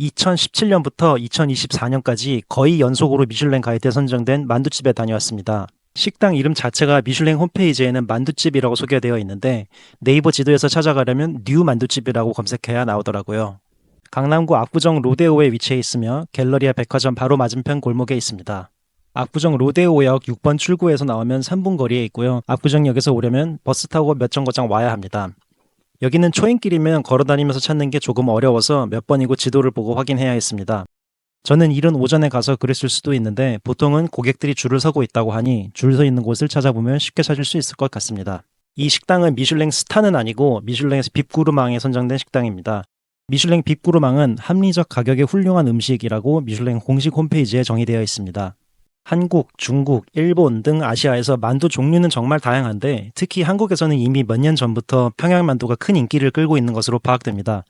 2017년부터 2024년까지 거의 연속으로 미슐랭 가이드에 선정된 만두집에 다녀왔습니다. 식당 이름 자체가 미슐랭 홈페이지에는 만두집이라고 소개되어 있는데 네이버 지도에서 찾아가려면 뉴 만두집이라고 검색해야 나오더라고요. 강남구 압구정 로데오에 위치해 있으며 갤러리아 백화점 바로 맞은편 골목에 있습니다. 압구정 로데오역 6번 출구에서 나오면 3분 거리에 있고요. 압구정역에서 오려면 버스 타고 몇 정거장 와야 합니다. 여기는 초행길이면 걸어다니면서 찾는 게 조금 어려워서 몇 번이고 지도를 보고 확인해야 했습니다. 저는 이른 오전에 가서 그랬을 수도 있는데 보통은 고객들이 줄을 서고 있다고 하니 줄 서 있는 곳을 찾아보면 쉽게 찾을 수 있을 것 같습니다. 이 식당은 미슐랭 스타는 아니고 미슐랭에서 빕구르망에 선정된 식당입니다. 미슐랭 빕구르망은 합리적 가격의 훌륭한 음식이라고 미슐랭 공식 홈페이지에 정의되어 있습니다. 한국, 중국, 일본 등 아시아에서 만두 종류는 정말 다양한데 특히 한국에서는 이미 몇 년 전부터 평양만두가 큰 인기를 끌고 있는 것으로 파악됩니다.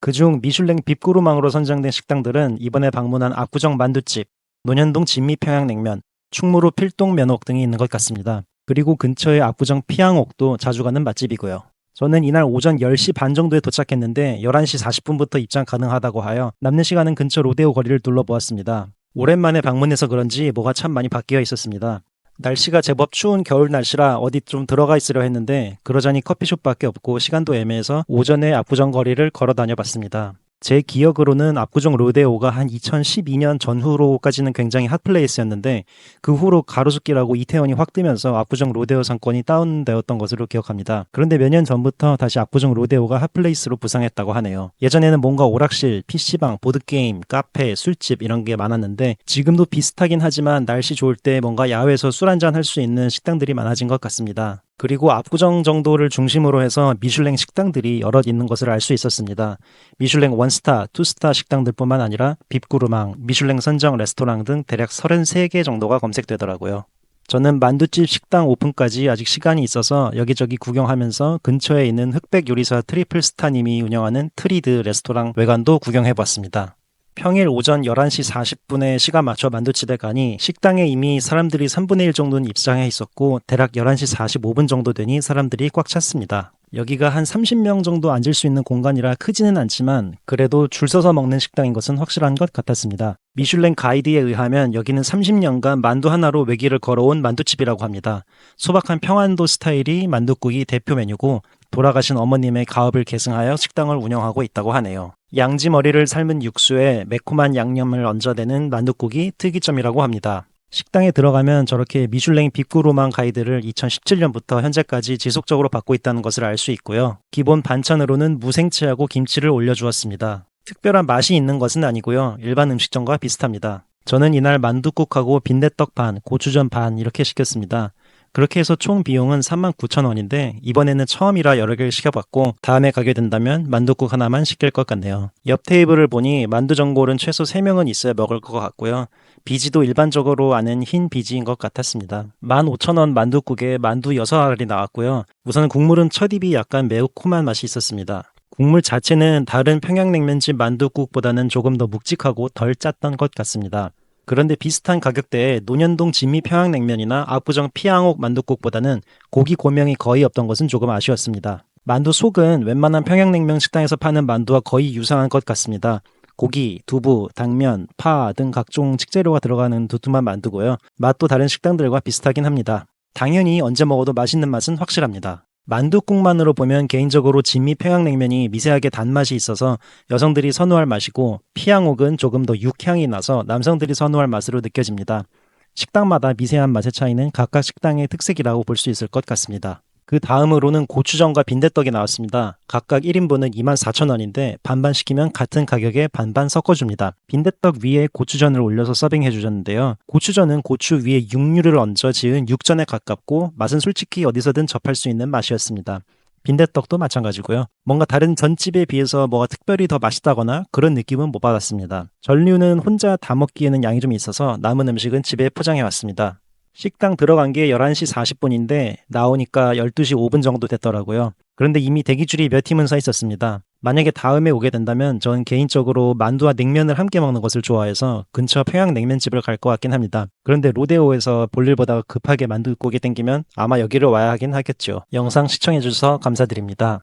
그중 미슐랭 빕구르망으로 선정된 식당들은 이번에 방문한 압구정 만두집, 논현동 진미평양냉면, 충무로 필동면옥 등이 있는 것 같습니다. 그리고 근처의 압구정 피양옥도 자주 가는 맛집이고요. 저는 이날 오전 10시 반 정도에 도착했는데 11시 40분부터 입장 가능하다고 하여 남는 시간은 근처 로데오 거리를 둘러보았습니다. 오랜만에 방문해서 그런지 뭐가 참 많이 바뀌어 있었습니다. 날씨가 제법 추운 겨울 날씨라 어디 좀 들어가 있으려 했는데 그러자니 커피숍밖에 없고 시간도 애매해서 오전에 압구정 거리를 걸어 다녀봤습니다. 제 기억으로는 압구정 로데오가 한 2012년 전후로까지는 굉장히 핫플레이스였는데 그 후로 가로수길하고 이태원이 확 뜨면서 압구정 로데오 상권이 다운되었던 것으로 기억합니다. 그런데 몇 년 전부터 다시 압구정 로데오가 핫플레이스로 부상했다고 하네요. 예전에는 뭔가 오락실, PC방, 보드게임, 카페, 술집 이런 게 많았는데 지금도 비슷하긴 하지만 날씨 좋을 때 뭔가 야외에서 술 한잔 할 수 있는 식당들이 많아진 것 같습니다. 그리고 압구정 정도를 중심으로 해서 미슐랭 식당들이 여럿 있는 것을 알 수 있었습니다. 미슐랭 원스타, 투스타 식당들뿐만 아니라 빕구르망, 미슐랭 선정 레스토랑 등 대략 33개 정도가 검색되더라고요. 저는 만두집 식당 오픈까지 아직 시간이 있어서 여기저기 구경하면서 근처에 있는 흑백 요리사 트리플스타님이 운영하는 트리드 레스토랑 외관도 구경해봤습니다. 평일 오전 11시 40분에 시간 맞춰 만두집에 가니 식당에 이미 사람들이 3분의 1 정도는 입장해 있었고 대략 11시 45분 정도 되니 사람들이 꽉 찼습니다. 여기가 한 30명 정도 앉을 수 있는 공간이라 크지는 않지만 그래도 줄 서서 먹는 식당인 것은 확실한 것 같았습니다. 미슐랭 가이드에 의하면 여기는 30년간 만두 하나로 외길을 걸어온 만두집이라고 합니다. 소박한 평안도 스타일이 만둣국이 대표 메뉴고 돌아가신 어머님의 가업을 계승하여 식당을 운영하고 있다고 하네요. 양지 머리를 삶은 육수에 매콤한 양념을 얹어대는 만둣국이 특이점이라고 합니다. 식당에 들어가면 저렇게 미슐랭 빅구르망 가이드를 2017년부터 현재까지 지속적으로 받고 있다는 것을 알 수 있고요. 기본 반찬으로는 무생채하고 김치를 올려주었습니다. 특별한 맛이 있는 것은 아니고요. 일반 음식점과 비슷합니다. 저는 이날 만둣국하고 빈대떡 반, 고추전 반 이렇게 시켰습니다. 그렇게 해서 총 비용은 39,000원인데 이번에는 처음이라 여러 개를 시켜봤고 다음에 가게 된다면 만둣국 하나만 시킬 것 같네요. 옆 테이블을 보니 만두 전골은 최소 3명은 있어야 먹을 것 같고요. 비지도 일반적으로 아는 흰 비지인 것 같았습니다. 15,000원 만둣국에 만두 6알이 나왔고요. 우선 국물은 첫입이 약간 매콤한 맛이 있었습니다. 국물 자체는 다른 평양냉면집 만둣국보다는 조금 더 묵직하고 덜 짰던 것 같습니다. 그런데 비슷한 가격대에 논현동 진미평양냉면이나 압구정 피양옥 만둣국보다는 고기 고명이 거의 없던 것은 조금 아쉬웠습니다. 만두 속은 웬만한 평양냉면 식당에서 파는 만두와 거의 유사한 것 같습니다. 고기, 두부, 당면, 파 등 각종 식재료가 들어가는 두툼한 만두고요. 맛도 다른 식당들과 비슷하긴 합니다. 당연히 언제 먹어도 맛있는 맛은 확실합니다. 만둣국만으로 보면 개인적으로 진미 평양냉면이 미세하게 단맛이 있어서 여성들이 선호할 맛이고 피양옥은 조금 더 육향이 나서 남성들이 선호할 맛으로 느껴집니다. 식당마다 미세한 맛의 차이는 각각 식당의 특색이라고 볼 수 있을 것 같습니다. 그 다음으로는 고추전과 빈대떡이 나왔습니다. 각각 1인분은 24,000원인데 반반 시키면 같은 가격에 반반 섞어줍니다. 빈대떡 위에 고추전을 올려서 서빙해 주셨는데요. 고추전은 고추 위에 육류를 얹어 지은 육전에 가깝고 맛은 솔직히 어디서든 접할 수 있는 맛이었습니다. 빈대떡도 마찬가지고요. 뭔가 다른 전집에 비해서 뭐가 특별히 더 맛있다거나 그런 느낌은 못 받았습니다. 전류는 혼자 다 먹기에는 양이 좀 있어서 남은 음식은 집에 포장해 왔습니다. 식당 들어간 게 11시 40분인데 나오니까 12시 5분 정도 됐더라고요. 그런데 이미 대기줄이 몇 팀은 서 있었습니다. 만약에 다음에 오게 된다면 전 개인적으로 만두와 냉면을 함께 먹는 것을 좋아해서 근처 평양냉면집을 갈 것 같긴 합니다. 그런데 로데오에서 볼일 보다가 급하게 만두국이 땡기면 아마 여기를 와야 하긴 하겠죠. 영상 시청해주셔서 감사드립니다.